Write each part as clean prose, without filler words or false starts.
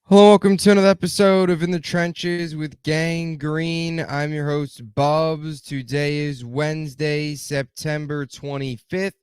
Hello, welcome to another episode of In the Trenches with Gang Green. I'm your host, Bubbs. Today is Wednesday, September 25th.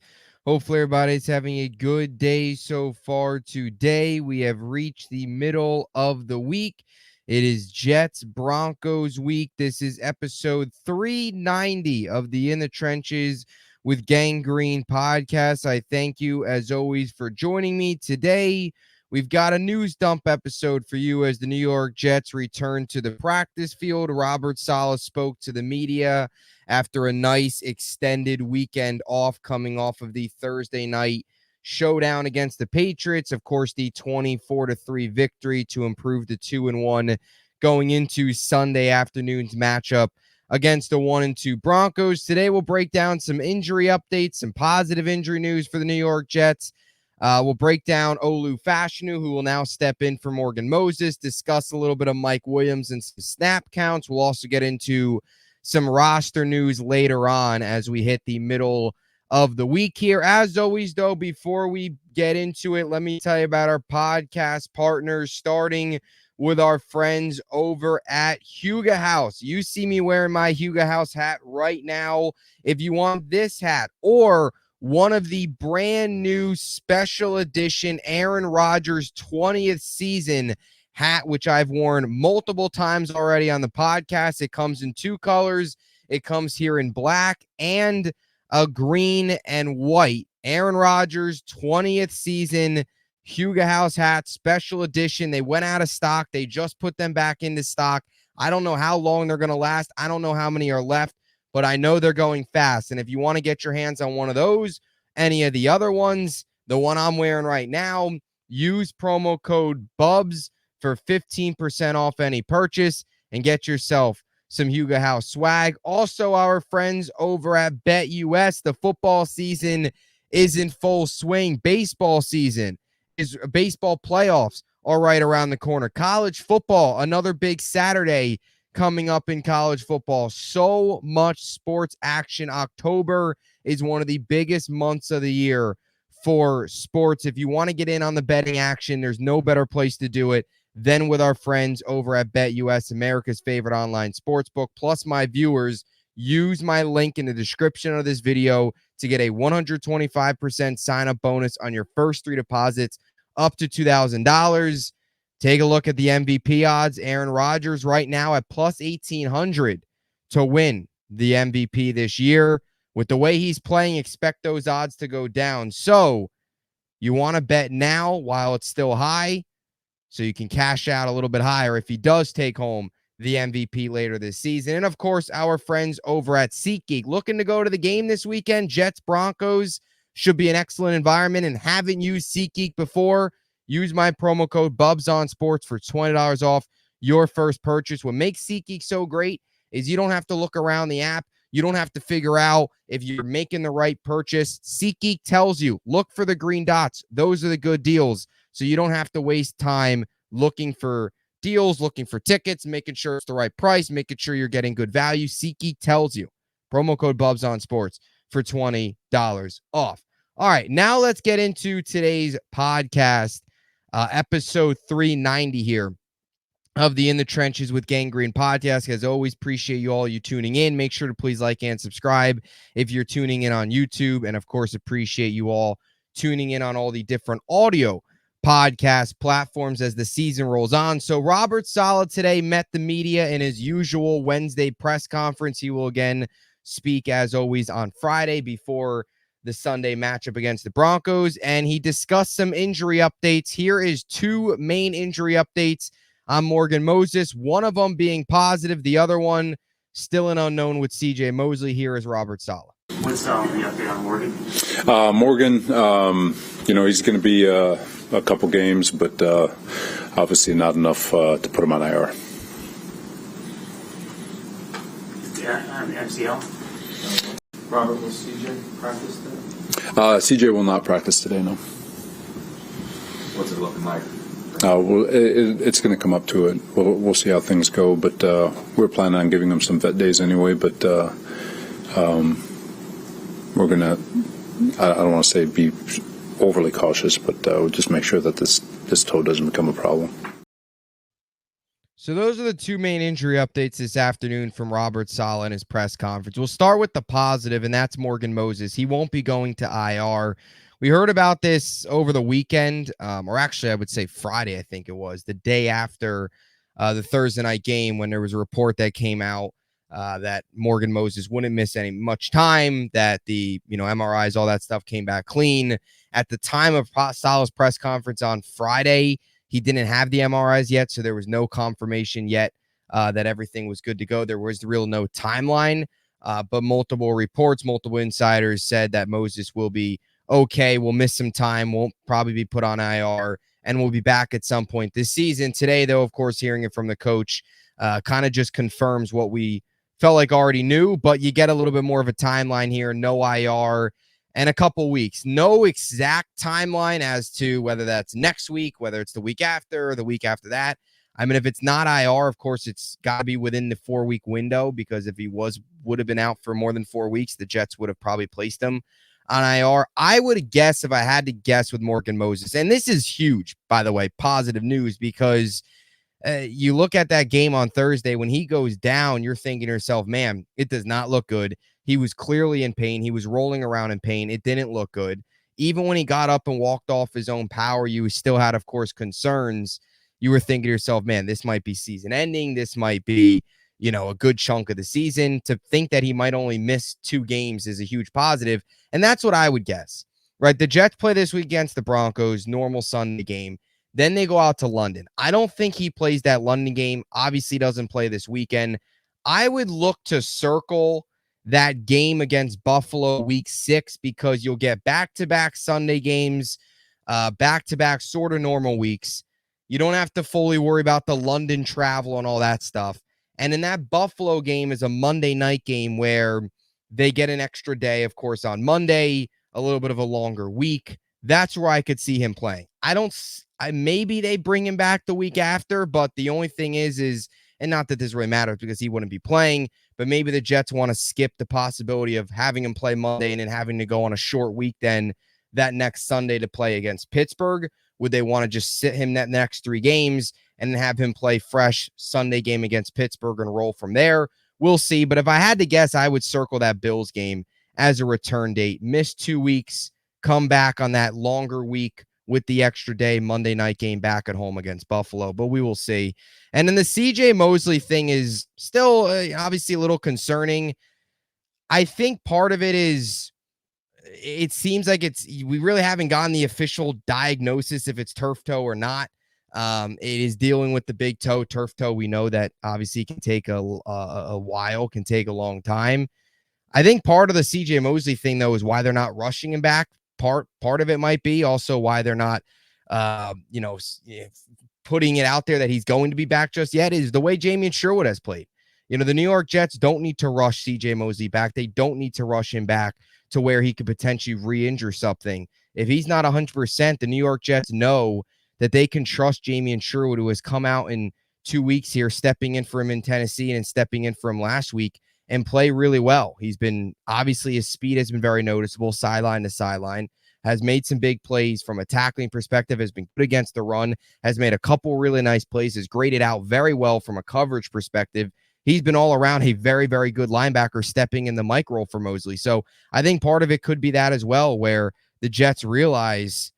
Hopefully, everybody's having a good day so far today. We have reached the middle of the week. It is Jets Broncos week. This is episode 390 of the In the Trenches with Gang Green podcast. I thank you, as always, for joining me today. We've got a news dump episode for you as the New York Jets return to the practice field. Robert Saleh spoke to the media after a nice extended weekend off, coming off of the Thursday night showdown against the Patriots. Of course, the 24-3 victory to improve to 2-1 going into Sunday afternoon's matchup against the 1-2 Broncos. Today, we'll break down some injury updates, some positive injury news for the New York Jets. We'll break down Olu Fashanu, who will now step in for Morgan Moses, discuss a little bit of Mike Williams and some snap counts. We'll also get into some roster news later on as we hit the middle of the week here. As always, though, before we get into it, let me tell you about our podcast partners, starting with our friends over at Huga House. You see me wearing my Huga House hat right now. If you want this hat or one of the brand new special edition Aaron Rodgers 20th season hat, which I've worn multiple times already on the podcast. It comes in two colors. It comes here in black and a green and white. Aaron Rodgers 20th season Huga House hat, special edition. They went out of stock. They just put them back into stock. I don't know how long they're going to last. I don't know how many are left, but I know they're going fast. And if you want to get your hands on one of those, any of the other ones, the one I'm wearing right now, use promo code BUBS for 15% off any purchase and get yourself some Huga House swag. Also, our friends over at BetUS, the football season is in full swing. Baseball season baseball playoffs are right around the corner. College football, another big Saturday coming up in college football. So much sports action. October is one of the biggest months of the year for sports. If you want to get in on the betting action, there's no better place to do it than with our friends over at BetUS, America's favorite online sportsbook. Plus, my viewers, use my link in the description of this video to get a 125% sign-up bonus on your first three deposits up to $2,000. Take a look at the MVP odds. Aaron Rodgers right now at plus 1,800 to win the MVP this year. With the way he's playing, expect those odds to go down. So you want to bet now while it's still high so you can cash out a little bit higher if he does take home the MVP later this season. And, of course, our friends over at SeatGeek. Looking to go to the game this weekend, Jets Broncos should be an excellent environment, and haven't used SeatGeek before, use my promo code BUBSONSPORTS for $20 off your first purchase. What makes SeatGeek so great is you don't have to look around the app. You don't have to figure out if you're making the right purchase. SeatGeek tells you, look for the green dots. Those are the good deals. So you don't have to waste time looking for deals, looking for tickets, making sure it's the right price, making sure you're getting good value. SeatGeek tells you. Promo code BUBSONSPORTS for $20 off. All right, now let's get into today's podcast, episode 390 here of the In the Trenches with Gang Green podcast. As always, appreciate you tuning in. Make sure to please like and subscribe if you're tuning in on YouTube. And, of course, appreciate you all tuning in on all the different audio podcast platforms as the season rolls on. So Robert Saleh today met the media in his usual Wednesday press conference. He will again speak, as always, on Friday before the Sunday matchup against the Broncos. And he discussed some injury updates. Here is two main injury updates on Morgan Moses, one of them being positive, the other one still an unknown with CJ Mosley. Here is Robert Saleh. What's the update on Morgan? Morgan, he's going to be a couple games, but obviously not enough to put him on IR. Yeah, on the MCL. Robert, will CJ practice today? CJ will not practice today, no. What's it looking like? It's going to come up to it. We'll see how things go, but we're planning on giving him some vet days anyway, but we're going to, I don't want to say be overly cautious, but we'll just make sure that this toe doesn't become a problem. So those are the two main injury updates this afternoon from Robert Saleh in his press conference. We'll start with the positive, and that's Morgan Moses. He won't be going to IR. We heard about this over the weekend, or actually I would say Friday, I think it was, the day after the Thursday night game, when there was a report that came out that Morgan Moses wouldn't miss much time, that the MRIs, all that stuff came back clean. At the time of Saleh's press conference on Friday, he didn't have the MRIs yet, so there was no confirmation yet that everything was good to go. There was no timeline, but multiple reports, multiple insiders said that Moses will be okay, will miss some time, won't probably be put on IR, and will be back at some point this season. Today, though, of course, hearing it from the coach kind of just confirms what we felt like already knew, but you get a little bit more of a timeline here. No IR and a couple weeks. No exact timeline as to whether that's next week, whether it's the week after or the week after that. I mean, if it's not IR, of course, it's got to be within the 4-week window, because if he would have been out for more than 4 weeks, the Jets would have probably placed him on IR. I would guess, if I had to guess, with Morgan Moses, and this is huge, by the way, positive news, because you look at that game on Thursday, when he goes down, you're thinking to yourself, man, it does not look good. He was clearly in pain. He was rolling around in pain. It didn't look good. Even when he got up and walked off his own power, you still had, of course, concerns. You were thinking to yourself, man, this might be season ending. This might be, a good chunk of the season. To think that he might only miss 2 games is a huge positive. And that's what I would guess, right? The Jets play this week against the Broncos, normal Sunday game. Then they go out to London. I don't think he plays that London game. Obviously doesn't play this weekend. I would look to circle that game against Buffalo week 6, because you'll get back-to-back Sunday games, back-to-back sort of normal weeks. You don't have to fully worry about the London travel and all that stuff. And in that Buffalo game is a Monday night game where they get an extra day, of course, on Monday, a little bit of a longer week. That's where I could see him playing. Maybe they bring him back the week after, but the only thing is, and not that this really matters because he wouldn't be playing, but maybe the Jets want to skip the possibility of having him play Monday and then having to go on a short week then that next Sunday to play against Pittsburgh. Would they want to just sit him that next 3 games and then have him play fresh Sunday game against Pittsburgh and roll from there? We'll see. But if I had to guess, I would circle that Bills game as a return date. Miss 2 weeks, come back on that longer week with the extra day Monday night game back at home against Buffalo, but we will see. And then the CJ Mosley thing is still obviously a little concerning. I think part of it is, it seems like we really haven't gotten the official diagnosis if it's turf toe or not. It is dealing with the big toe. Turf toe, we know that obviously can take a while, can take a long time. I think part of the CJ Mosley thing, though, is why they're not rushing him back. Part of it might be also why they're not, putting it out there that he's going to be back just yet, is the way Jamien Sherwood has played. The New York Jets don't need to rush CJ Mosley back. They don't need to rush him back to where he could potentially re-injure something. If he's not 100%, the New York Jets know that they can trust Jamien Sherwood, who has come out in 2 weeks here, stepping in for him in Tennessee and stepping in for him last week, and play really well. He's been, obviously, his speed has been very noticeable, sideline to sideline, has made some big plays from a tackling perspective, has been good against the run, has made a couple really nice plays, has graded out very well from a coverage perspective. He's been all around a very, very good linebacker stepping in the mic role for Mosley. So I think part of it could be that as well, where the Jets realize,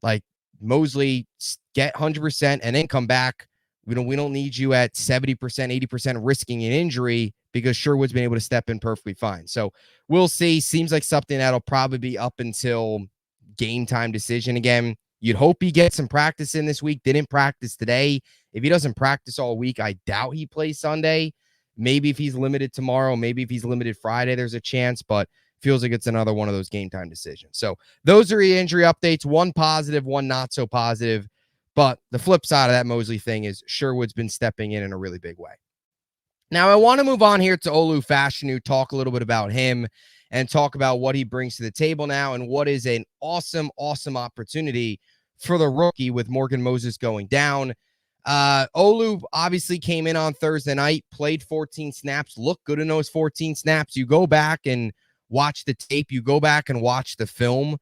like, Mosley, get 100% and then come back. We don't need you at 70%, 80% risking an injury, because Sherwood's been able to step in perfectly fine. So we'll see. Seems like something that'll probably be up until game time decision again. You'd hope he gets some practice in this week. Didn't practice today. If he doesn't practice all week, I doubt he plays Sunday. Maybe if he's limited tomorrow, maybe if he's limited Friday, there's a chance, but feels like it's another one of those game time decisions. So those are the injury updates. One positive, one not so positive. But the flip side of that Mosley thing is Sherwood's been stepping in a really big way. Now, I want to move on here to Olu Fashanu, talk a little bit about him and talk about what he brings to the table now and what is an awesome, awesome opportunity for the rookie with Morgan Moses going down. Olu obviously came in on Thursday night, played 14 snaps, looked good in those 14 snaps. You go back and watch the tape. You go back and watch the film.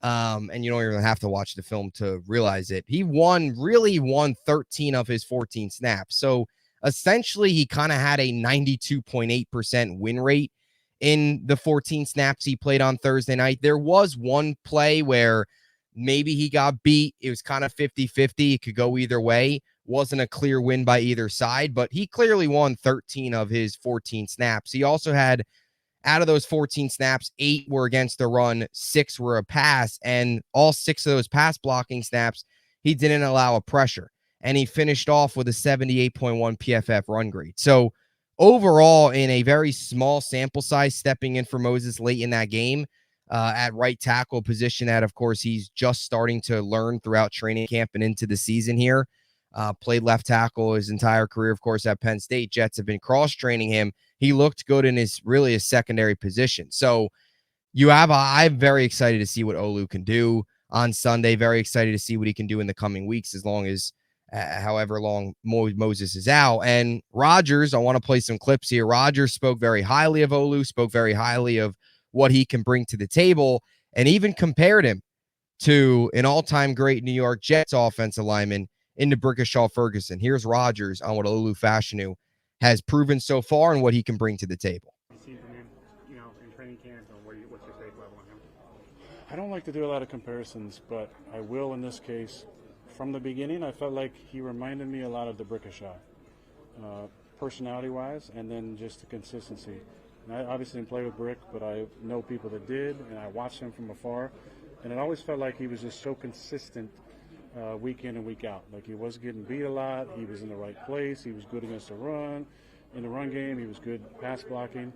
And you don't even have to watch the film to realize it. He really won 13 of his 14 snaps. So essentially, he kind of had a 92.8% win rate in the 14 snaps he played on Thursday night. There was one play where maybe he got beat. It was kind of 50-50. It could go either way. Wasn't a clear win by either side, but he clearly won 13 of his 14 snaps. He also had, out of those 14 snaps, 8 were against the run, 6 were a pass, and all 6 of those pass blocking snaps, he didn't allow a pressure. And he finished off with a 78.1 PFF run grade. So overall, in a very small sample size, stepping in for Moses late in that game at right tackle position that, of course, he's just starting to learn throughout training camp and into the season here. Played left tackle his entire career, of course, at Penn State. Jets have been cross-training him. He looked good in his secondary position. So I'm very excited to see what Olu can do on Sunday. Very excited to see what he can do in the coming weeks, as long as however long Moses is out. And Rodgers, I want to play some clips here. Rodgers spoke very highly of Olu, spoke very highly of what he can bring to the table, and even compared him to an all-time great New York Jets offensive lineman in Brickashaw Ferguson. Here's Rodgers on what Olu Fashanu has proven so far and what he can bring to the table. Seen from him, in training camp, or what's your favorite level on him? I don't like to do a lot of comparisons, but I will in this case. From the beginning, I felt like he reminded me a lot of the Brickashaw, personality-wise, and then just the consistency. And I obviously didn't play with Brick, but I know people that did, and I watched him from afar, and it always felt like he was just so consistent week in and week out. Like, he wasn't getting beat a lot, he was in the right place, he was good against the run. In the run game, he was good pass blocking,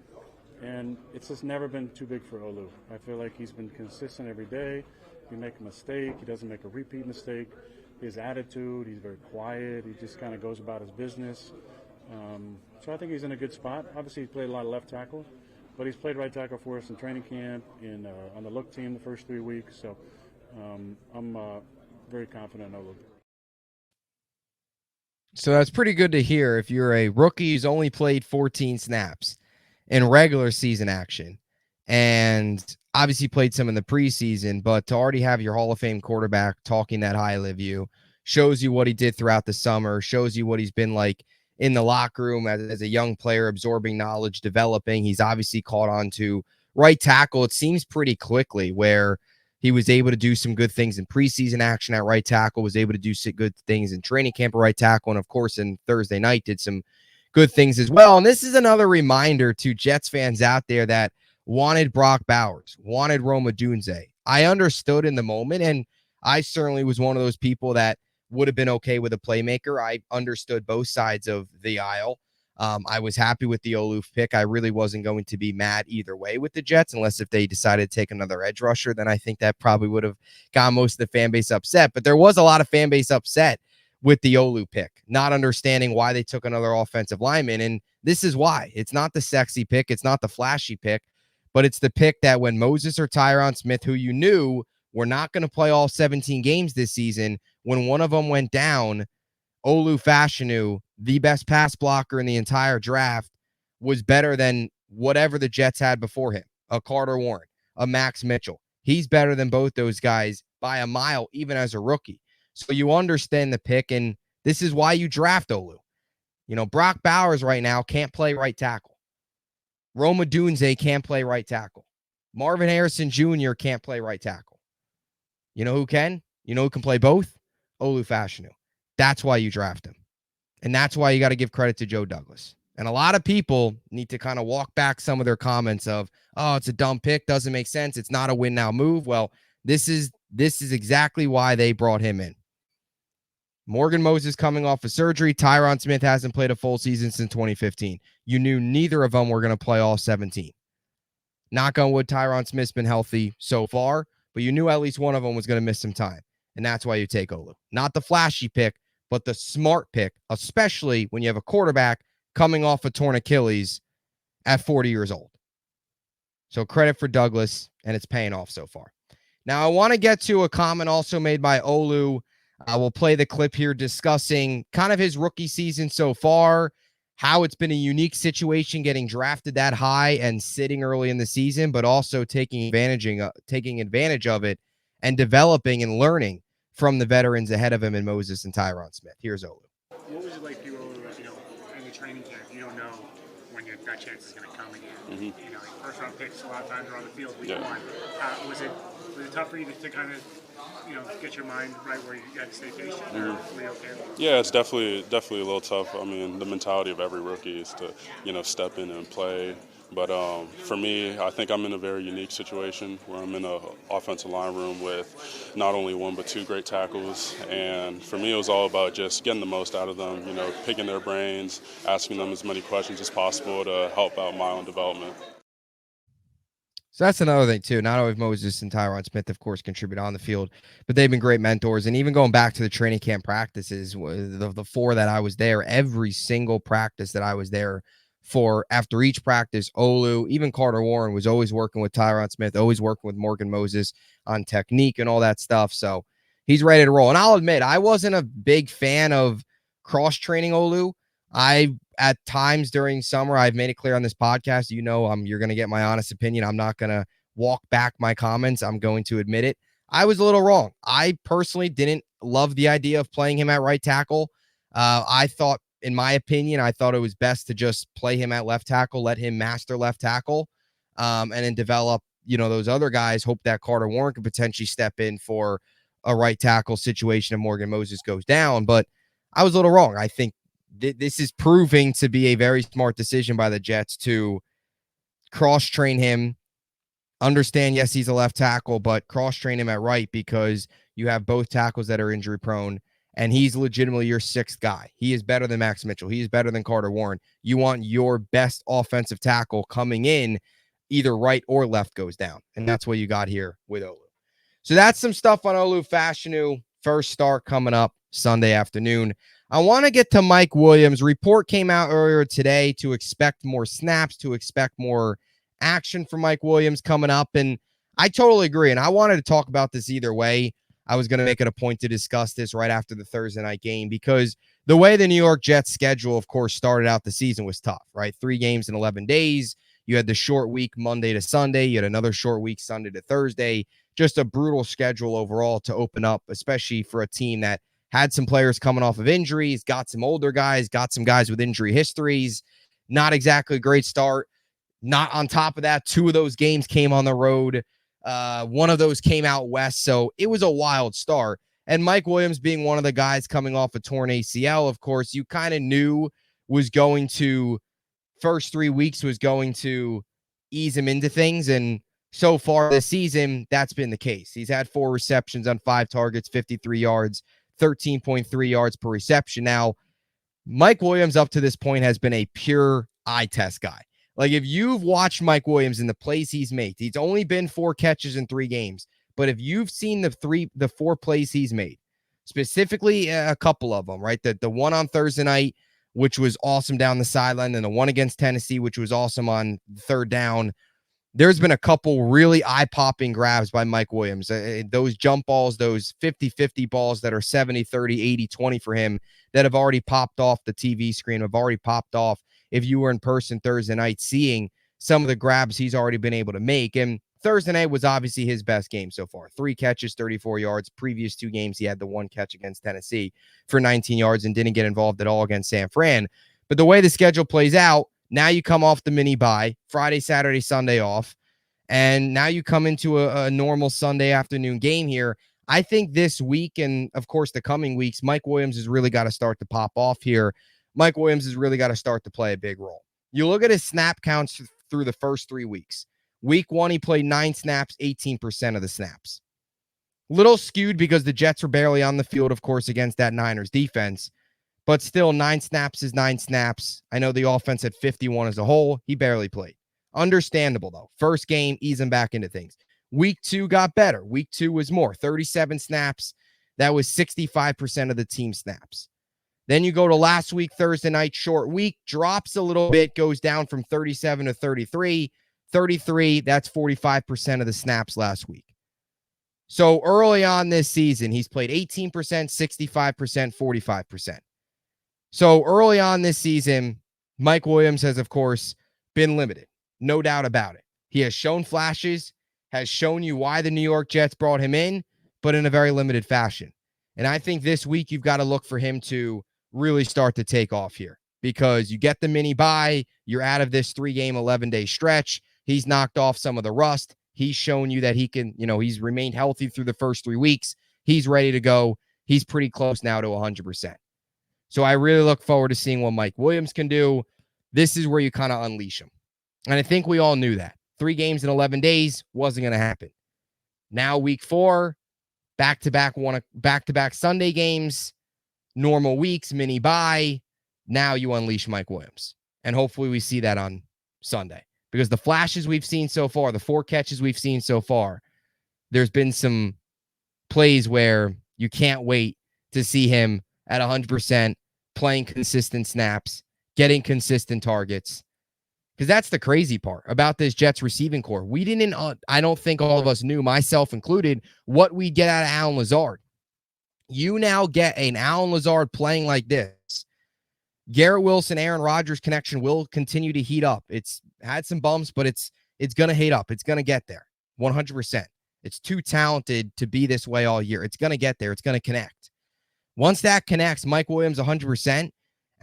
and it's just never been too big for Olu. I feel like he's been consistent every day. He make a mistake, he doesn't make a repeat mistake. His attitude, he's very quiet, he just kind of goes about his business. So I think he's in a good spot. Obviously, he played a lot of left tackle, but he's played right tackle for us in training camp, on the look team the first 3 weeks. So I'm very confident in Olu. So that's pretty good to hear if you're a rookie who's only played 14 snaps in regular season action and obviously played some in the preseason, but to already have your Hall of Fame quarterback talking that highly of you shows you what he did throughout the summer, shows you what he's been like in the locker room as a young player, absorbing knowledge, developing. He's obviously caught on to right tackle, it seems pretty quickly, where he was able to do some good things in preseason action at right tackle, was able to do some good things in training camp at right tackle, and of course, in Thursday night, did some good things as well. And this is another reminder to Jets fans out there that wanted Brock Bowers, wanted Rome Odunze. I understood in the moment, and I certainly was one of those people that would have been okay with a playmaker. I understood both sides of the aisle. I was happy with the Olu pick. I really wasn't going to be mad either way with the Jets, unless if they decided to take another edge rusher, then I think that probably would have got most of the fan base upset. But there was a lot of fan base upset with the Olu pick, not understanding why they took another offensive lineman. And this is why. It's not the sexy pick. It's not the flashy pick, but it's the pick that when Moses or Tyron Smith, who you knew were not going to play all 17 games this season, when one of them went down, Olu Fashanu, the best pass blocker in the entire draft, was better than whatever the Jets had before him, a Carter Warren, a Max Mitchell. He's better than both those guys by a mile, even as a rookie. So you understand the pick, and this is why you draft Olu. Brock Bowers right now can't play right tackle. Rome Odunze can't play right tackle. Marvin Harrison Jr. can't play right tackle. You know who can? You know who can play both? Olu Fashanu. That's why you draft him. And that's why you got to give credit to Joe Douglas. And a lot of people need to kind of walk back some of their comments of, oh, it's a dumb pick, doesn't make sense, it's not a win now move. Well, this is exactly why they brought him in. Morgan Moses coming off of surgery. Tyron Smith hasn't played a full season since 2015. You knew neither of them were going to play all 17. Knock on wood, Tyron Smith's been healthy so far, but you knew at least one of them was going to miss some time. And that's why you take Olu. Not the flashy pick, but the smart pick, especially when you have a quarterback coming off a torn Achilles at 40 years old. So credit for Douglas, and it's paying off so far. Now, I want to get to a comment also made by Olu. I will play the clip here discussing kind of his rookie season so far, how it's been a unique situation getting drafted that high and sitting early in the season, but also taking advantage of it and developing and learning from the veterans ahead of him in Moses and Tyron Smith. Here's Olu. What was it like for you, in the training camp? You don't know when that chance is going to come again. Mm-hmm. Like first round picks, a lot of times are on the field week one. Was it tough for you to kind of, get your mind right where you got to stay patient, or were you okay? Yeah, it's definitely a little tough. I mean, the mentality of every rookie is to, step in and play. But for me, I think I'm in a very unique situation where I'm in an offensive line room with not only one but two great tackles. And for me, it was all about just getting the most out of them, picking their brains, asking them as many questions as possible to help out my own development. So that's another thing, too. Not only Moses and Tyron Smith, of course, contribute on the field, but they've been great mentors. And even going back to the training camp practices, the four that I was there, every single practice that I was there for, after each practice, Olu, even Carter Warren was always working with Tyron Smith, always working with Morgan Moses on technique and all that stuff. So he's ready to roll. And I'll admit, I wasn't a big fan of cross-training Olu. At times during summer, I've made it clear on this podcast, you're going to get my honest opinion. I'm not going to walk back my comments. I'm going to admit it. I was a little wrong. I personally didn't love the idea of playing him at right tackle. I thought, in my opinion, it was best to just play him at left tackle, let him master left tackle, and then develop, those other guys. Hope that Carter Warren could potentially step in for a right tackle situation if Morgan Moses goes down. But I was a little wrong. I think this is proving to be a very smart decision by the Jets to cross-train him. Understand, yes, he's a left tackle, but cross-train him at right because you have both tackles that are injury-prone, and he's legitimately your sixth guy. He is better than Max Mitchell. He is better than Carter Warren. You want your best offensive tackle coming in, either right or left goes down, and that's what you got here with Olu. So that's some stuff on Olu Fashanu. First start coming up Sunday afternoon. I want to get to Mike Williams. Report came out earlier today to expect more snaps, to expect more action from Mike Williams coming up. And I totally agree. And I wanted to talk about this either way. I was going to make it a point to discuss this right after the Thursday night game because the way the New York Jets schedule, of course, started out the season was tough, right? 3 games in 11 days. You had the short week Monday to Sunday. You had another short week Sunday to Thursday. Just a brutal schedule overall to open up, especially for a team that had some players coming off of injuries, got some older guys, got some guys with injury histories. Not exactly a great start. Not on top of that, 2 of those games came on the road. One of those came out west. So it was a wild start. And Mike Williams being one of the guys coming off a torn ACL, of course, you kind of knew was going to, first 3 weeks was going to ease him into things. And so far this season, that's been the case. He's had 4 receptions on 5 targets, 53 yards. 13.3 yards per reception. Now, Mike Williams up to this point has been a pure eye test guy. Like if you've watched Mike Williams in the plays he's made, he's only been 4 catches in 3 games. But if you've seen the 4 plays he's made, specifically a couple of them, right? The one on Thursday night, which was awesome down the sideline, and the one against Tennessee, which was awesome on 3rd down. There's been a couple really eye-popping grabs by Mike Williams. Those jump balls, those 50-50 balls that are 70-30, 80-20 for him that have already popped off the TV screen, have already popped off if you were in person Thursday night seeing some of the grabs he's already been able to make. And Thursday night was obviously his best game so far. 3 catches, 34 yards. Previous 2 games, he had the 1 catch against Tennessee for 19 yards and didn't get involved at all against San Fran. But the way the schedule plays out, now you come off the mini bye, Friday, Saturday, Sunday off, and now you come into a normal Sunday afternoon game here. I think this week and, of course, the coming weeks, Mike Williams has really got to start to pop off here. Mike Williams has really got to start to play a big role. You look at his snap counts through the first 3 weeks. Week 1, he played 9 snaps, 18% of the snaps. Little skewed because the Jets were barely on the field, of course, against that Niners defense. But still, 9 snaps is 9 snaps. I know the offense had 51 as a whole. He barely played. Understandable, though. First game, ease him back into things. Week 2 got better. Week 2 was more. 37 snaps. That was 65% of the team snaps. Then you go to last week, Thursday night, short week. Drops a little bit, goes down from 37 to 33. 33, that's 45% of the snaps last week. So early on this season, he's played 18%, 65%, 45%. So early on this season, Mike Williams has, of course, been limited. No doubt about it. He has shown flashes, has shown you why the New York Jets brought him in, but in a very limited fashion. And I think this week you've got to look for him to really start to take off here, because you get the mini bye, you're out of this 3-game, 11-day stretch. He's knocked off some of the rust. He's shown you that he can, he's remained healthy through the first 3 weeks. He's ready to go. He's pretty close now to 100%. So I really look forward to seeing what Mike Williams can do. This is where you kind of unleash him. And I think we all knew that. 3 games in 11 days wasn't going to happen. Now week 4, back-to-back Sunday games, normal weeks, mini bye. Now you unleash Mike Williams. And hopefully we see that on Sunday. Because the flashes we've seen so far, the 4 catches we've seen so far, there's been some plays where you can't wait to see him at 100%, playing consistent snaps, getting consistent targets. Because that's the crazy part about this Jets receiving core. We didn't, I don't think all of us knew, myself included, what we'd get out of Allen Lazard. You now get an Allen Lazard playing like this. Garrett Wilson, Aaron Rodgers connection will continue to heat up. It's had some bumps, but it's going to heat up. It's going to get there 100%. It's too talented to be this way all year. It's going to get there. It's going to connect. Once that connects, Mike Williams 100%,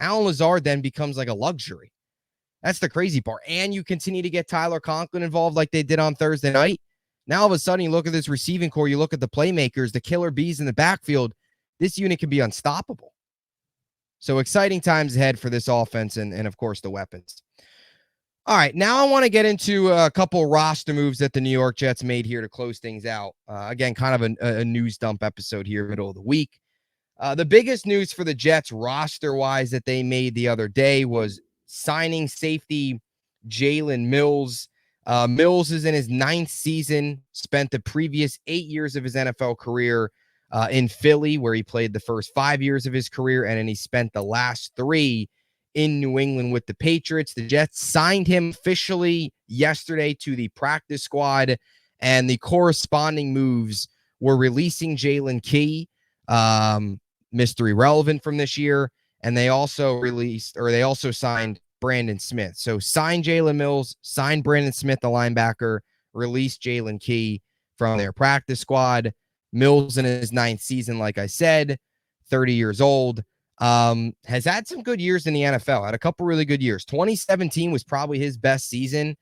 Allen Lazard then becomes like a luxury. That's the crazy part. And you continue to get Tyler Conklin involved like they did on Thursday night. Now all of a sudden you look at this receiving core, you look at the playmakers, the killer bees in the backfield. This unit can be unstoppable. So exciting times ahead for this offense and of course, the weapons. All right, now I want to get into a couple roster moves that the New York Jets made here to close things out. Again, kind of a news dump episode here, middle of the week. The biggest news for the Jets roster-wise that they made the other day was signing safety Jalen Mills. Mills is in his 9th season, spent the previous 8 years of his NFL career in Philly, where he played the first 5 years of his career, and then he spent the last 3 in New England with the Patriots. The Jets signed him officially yesterday to the practice squad, and the corresponding moves were releasing Jalen Key, Mr. Irrelevant from this year, and they also signed Brandon Smith. So signed Jalen Mills, signed Brandon Smith, the linebacker, released Jalen Key from their practice squad. Mills in his 9th season, like I said, 30 years old, has had some good years in the NFL, had a couple really good years. 2017 was probably his best season.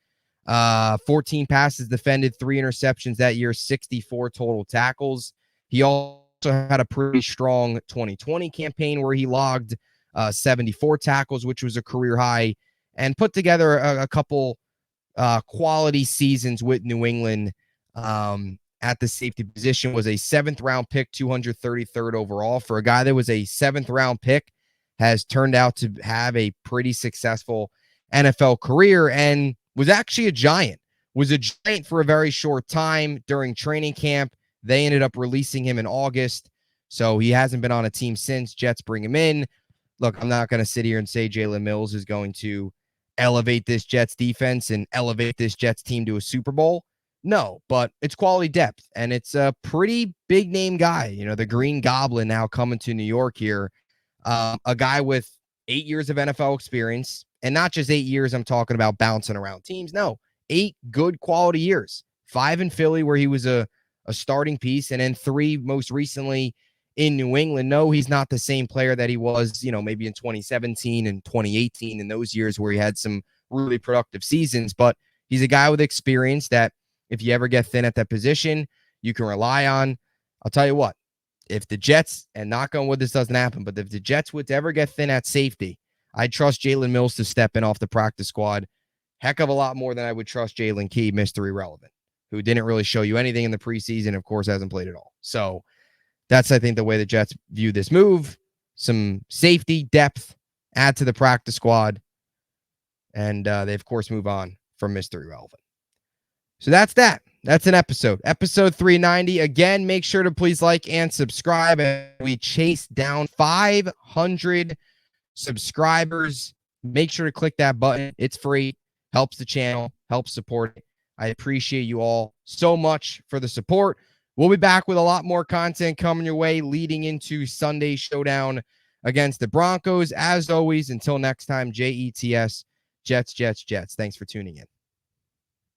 14 passes defended, 3 interceptions that year, 64 total tackles. He also had a pretty strong 2020 campaign where he logged 74 tackles, which was a career high, and put together a couple quality seasons with New England at the safety position. Was a 7th-round pick, 233rd overall. For a guy that was a 7th-round pick, has turned out to have a pretty successful NFL career and was actually a giant. Was a giant for a very short time during training camp. They ended up releasing him in August, so he hasn't been on a team since. Jets bring him in. Look, I'm not going to sit here and say Jalen Mills is going to elevate this Jets defense and elevate this Jets team to a Super Bowl. No, but it's quality depth, and it's a pretty big-name guy. The Green Goblin now coming to New York here. A guy with 8 years of NFL experience, and not just 8 years I'm talking about bouncing around teams. No, 8 good quality years. 5 in Philly, where he was a starting piece, and then 3 most recently in New England. No, he's not the same player that he was, maybe in 2017 and 2018, in those years where he had some really productive seasons, but he's a guy with experience that if you ever get thin at that position, you can rely on. I'll tell you what, if the Jets, and knock on wood this doesn't happen, but if the Jets would ever get thin at safety, I'd trust Jalen Mills to step in off the practice squad heck of a lot more than I would trust Jalen Key, Mr. Irrelevant, who didn't really show you anything in the preseason, of course, hasn't played at all. So that's, I think, the way the Jets view this move. Some safety, depth, add to the practice squad, and they, of course, move on from Mr. Irrelevant. So that's that. That's an episode. Episode 390. Again, make sure to please like and subscribe. And we chase down 500 subscribers. Make sure to click that button. It's free. Helps the channel. Helps support it. I appreciate you all so much for the support. We'll be back with a lot more content coming your way leading into Sunday's showdown against the Broncos. As always, until next time, JETS, Jets, Jets, Jets. Thanks for tuning in.